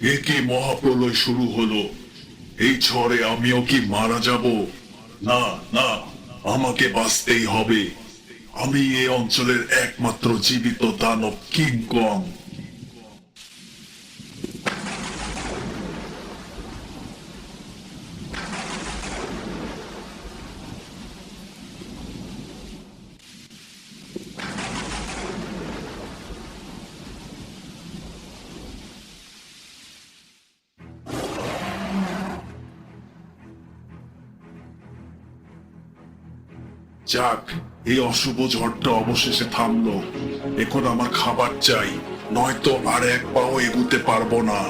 এ কি মহাপ্রলয় শুরু হলো? এই ঝড়ে আমিও কি মারা যাব? না, না, আমাকে বাঁচতেই হবে। আমি এই অঞ্চলের একমাত্র জীবিত দানব কিং কং। যাক, এই অশুভ ঝড়টা অবশেষে থামলো। এখন আমার খাবার চাই, নয়তো আর এক পাও এগুতে পারবো না।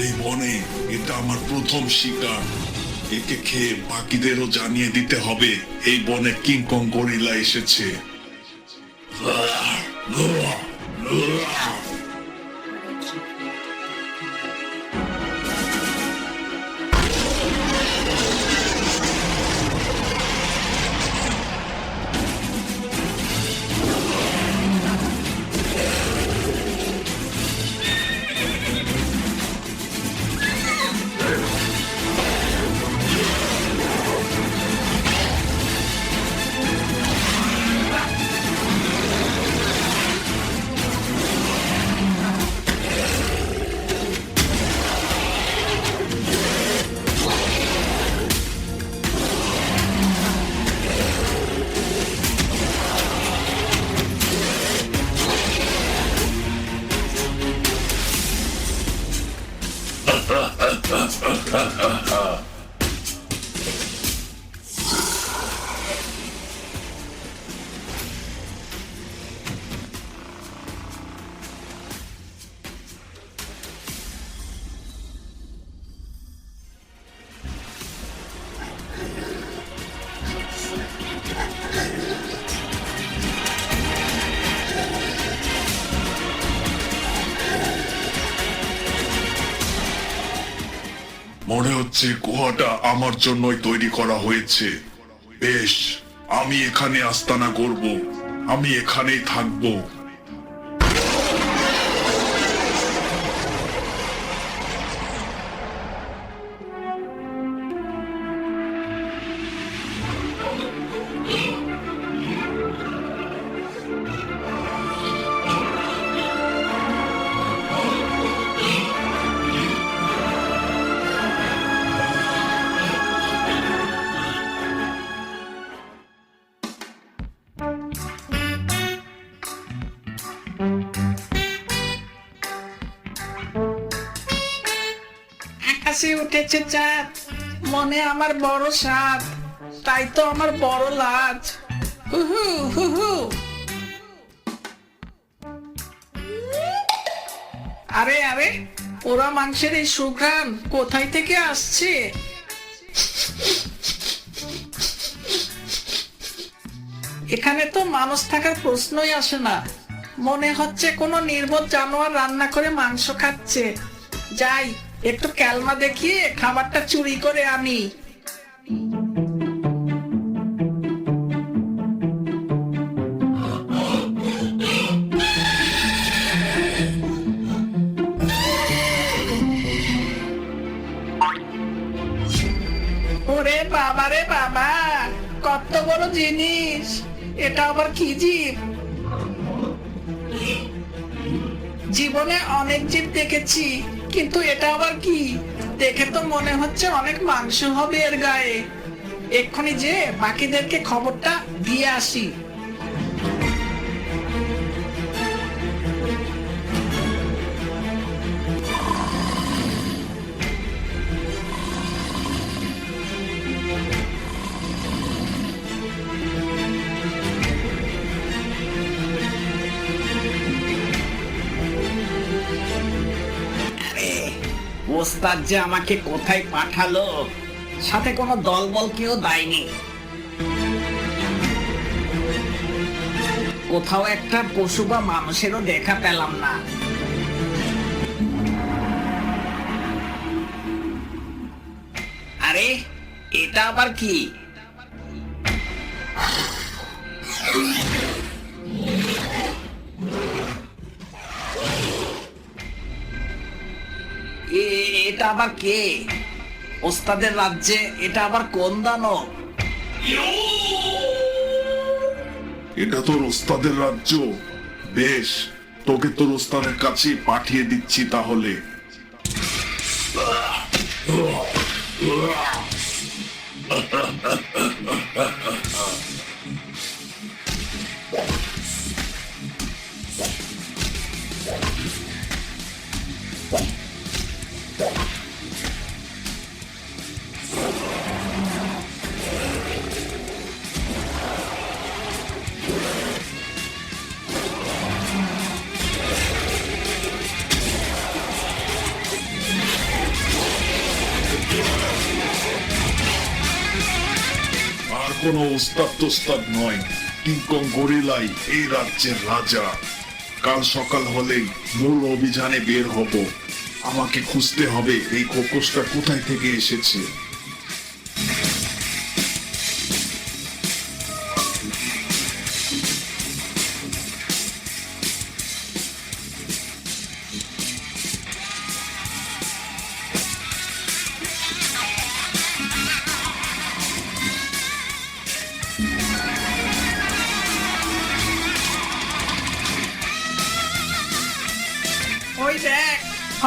এই বনে এটা আমার প্রথম শিকার। একে খেয়ে বাকিদেরও জানিয়ে দিতে হবে এই বনে কিংকং গরিলা এসেছে। মনে হচ্ছে গুহাটা আমার জন্যই তৈরি করা হয়েছে। বেশ, আমি এখানে আস্তানা করব। আমি এখানেই থাকবো। আকাশে উঠেছে চাঁদ, মনে আমার বড় সাধ, তাই তো আমার বড় লাজ। হুহু হুহু। আরে আরে, পোড়া মাংসের এই সুঘ্রাণ কোথায় থেকে আসছে? এখানে তো মানুষ থাকার প্রশ্নই আসে না। মনে হচ্ছে কোনো নির্বোধ জানোয়ার রান্না করে মাংস খাচ্ছে। যাই, একটু ক্যালমা দেখিয়ে খাবারটা চুরি করে আনি। ওরে বাবা রে বাবা, কত বড় জিনিস! এটা আবার কি জীব? জীবনে অনেক জীব দেখেছি, কিন্তু এটা আবার কি? দেখে তো মনে হচ্ছে অনেক মাংস হবে এর গায়ে। এক্ষুনি যে বাকিদেরকে খবরটা দিয়ে আসি। ওস্তাদ যে আমাকে কোথায় পাঠালো, সাথে কোনো দলবল কেউ দেয়নি। কোথাও একটা পশু বা মানুষেরও দেখা পেলাম না। আরে এটা আবার কি? এটা আবার কে? ওস্তাদের রাজ্যে এটা আবার কোন দানব? এটা তোর ওস্তাদের রাজ্য। বেশ, তোকে তোর ওস্তাদের কাছে পাঠিয়ে দিচ্ছি তাহলে। আর কোনো ওস্তাদ তোস্তাদ নয়, কিংকং গরিলাই এই রাজ্যের রাজা। কাল সকাল হলেই মূল অভিযানে বের হব। আমাকে খুঁজতে হবে এই খোকসটা কোথায় থেকে এসেছে। ওই দেখ,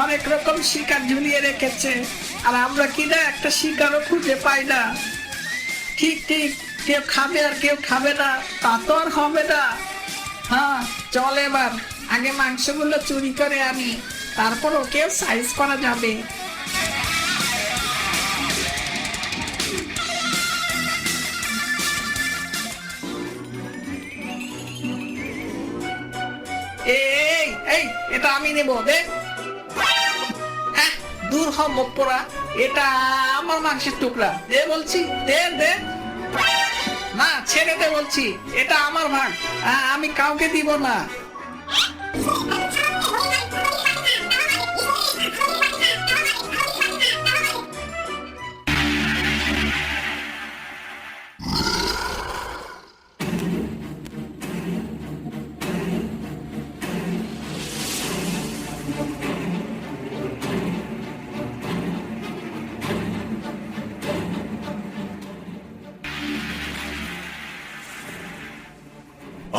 অনেক রকম শিকার ঝুলিয়ে রেখেছে, আর আমরা কি না একটা শিকারও খুঁজে পাই না। ঠিক ঠিক, কেউ খাবে আর কেউ খাবে না, তা তো আর হবে না। হ্যাঁ, চল এবার আগে মাংসগুলো চুরি করে আনি, তারপর ওকেও সাইজ করা যাবে। এই এই, এটা আমি নেব, দে। দূর হ মুখ পোড়া, এটা আমার মাংসের টুকরা, দে বলছি, দে দে। না, ছেড়ে দে বলছি, এটা আমার ভাগ, আমি কাউকে দিব না।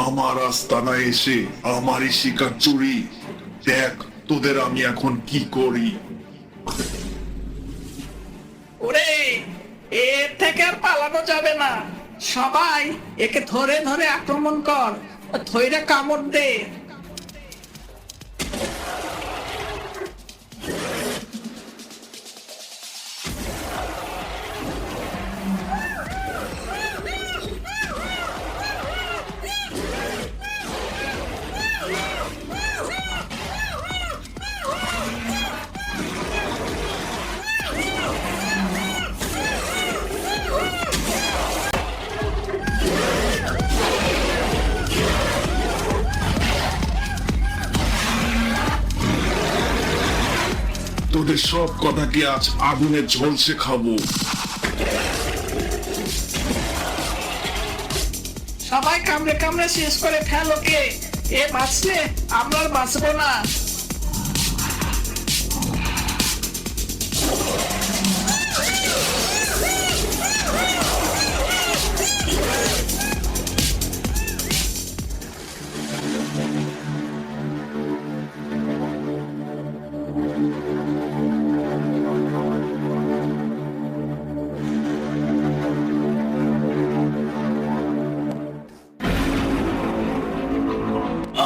আমার আস্তানায় এসে আমারই শিকার চুরি। দেখ তোদের আমি এখন কি করি। ওরে, এর থেকে আর পালানো যাবে না। সবাই একে ধরে ধরে আক্রমণ কর, ধরে কামড় দে। তোদের সব কথাকে আজ আগুনে ঝলসে খাবো। সবাই কামড়ে কামড়ে শেষ করে ফেল ওকে। এ বাঁচলে আমরা আর বাঁচবো না।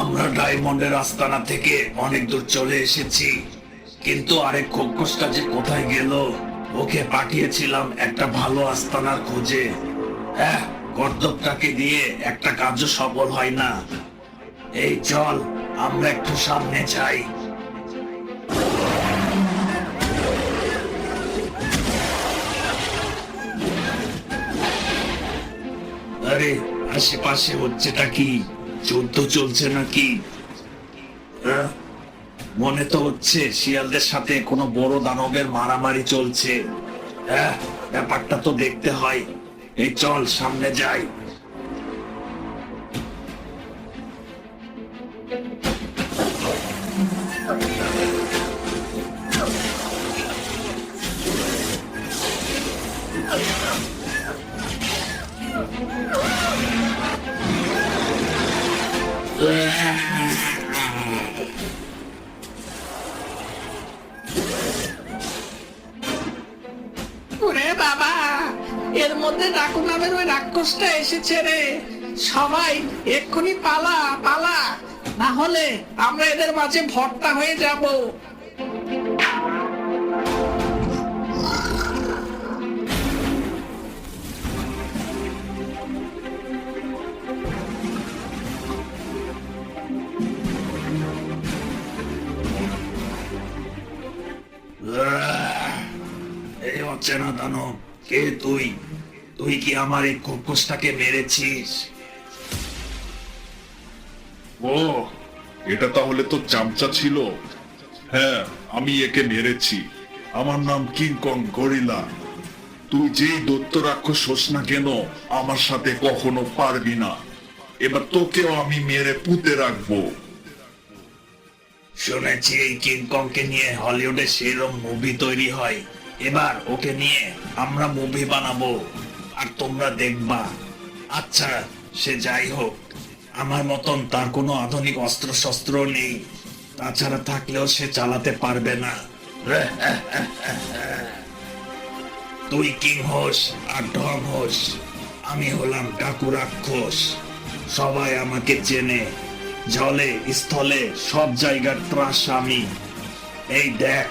আমরা ডায়মন্ডের আস্তানা থেকে অনেক দূর চলে এসেছি, কিন্তু আরেক খোকসটা যে কোথায় গেল? ওকে পাঠিয়েছিলাম একটা ভালো আস্তানার খোঁজে। কর্তব্যটাকে দিয়ে একটা কার্য সফল হয় না। এই চল, আমরা একটু সামনে যাই। আরে আশেপাশে হচ্ছেটা কি? যুদ্ধ চলছে নাকি? হ্যাঁ? মনে তো হচ্ছে শিয়ালদের সাথে কোনো বড় দানবের মারামারি চলছে। হ্যাঁ, ব্যাপারটা তো দেখতে হয়। এই চল সামনে যাই। ওরে বাবা, এর মধ্যে ডাকু নামের ওই রাক্ষসটা এসেছে রে। সবাই এক্ষুনি পালা পালা, না হলে আমরা এদের মাঝে ভর্তা হয়ে যাব। এই অচেনা দানব, কে তুই? তুই কি আমার এই খোকসটাকে মেরেছিস? ও, এটা তাহলে তো চামচা ছিল। হ্যাঁ, আমি একে মেরেছি। আমার নাম কিংকং গরিলা। তুই যেই দৈত্য রাক্ষস হোস না কেন, আমার সাথে কখনো পারবি না। এবার তোকেও আমি মেরে পুঁতে রাখবো। শুনেছি এই কিংকংকে নিয়ে হলিউডে সেরকম মুভি তৈরি হয়। এবার ওকে নিয়ে আমরা মুভি বানাবো, আর তোমরা দেখবা। আচ্ছা, সে যাই হোক, আমার মতন তার কোনো আধুনিক অস্ত্র শস্ত্র নেই। তাছাড়া থাকলেও সে চালাতে পারবে না। তুই কিং হোস আর ঢং হোস, আমি হলাম ডাকু রাক্ষস। সবাই আমাকে চেনে, জলে স্থলে সব জায়গার ত্রাস আমি। এই দেখ।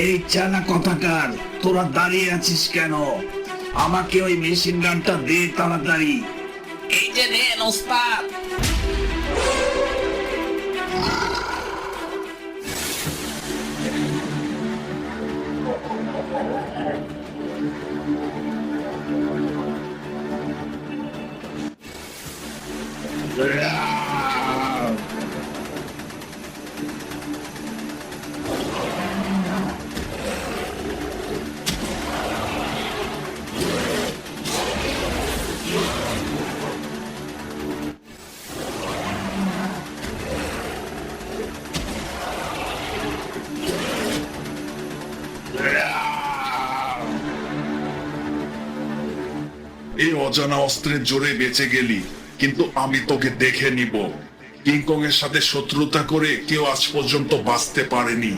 এই চালা কথাকার, তোরা দাঁড়িয়ে আছিস কেন? আমাকে ওই মেশিন গানটা দে তাড়াতাড়ি। এই যে নেন ওস্তাদ। এই অজানা অস্ত্রের জোরে বেঁচে গেলি, কিন্তু আমি তোকে দেখে নিব। কিংকং এর সাথে শত্রুতা করে কেউ আজ পর্যন্ত বাঁচতে পারেনি।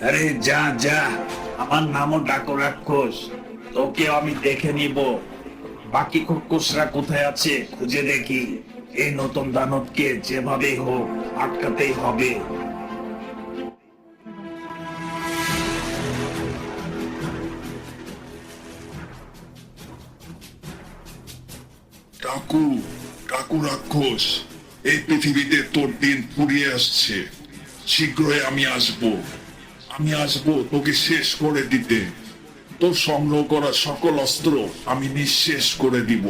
আরে যা যা, আমার নামও ডাকু রাক্ষস, তোকেও আমি দেখে নিব। বাকি খোকসরা কোথায় আছে খুঁজে দেখি। এই নতুন দানবকে যেভাবেই হোক আটকাতেই হবে। ডাকু, ডাকু রাক্ষস, এই পৃথিবীতে তোর দিন ফুরিয়ে আসছে। শীঘ্রই আমি আসবো তোকে শেষ করে দিতে। তোর সংগ্রহ করা সকল অস্ত্র আমি নিঃশেষ করে দিব।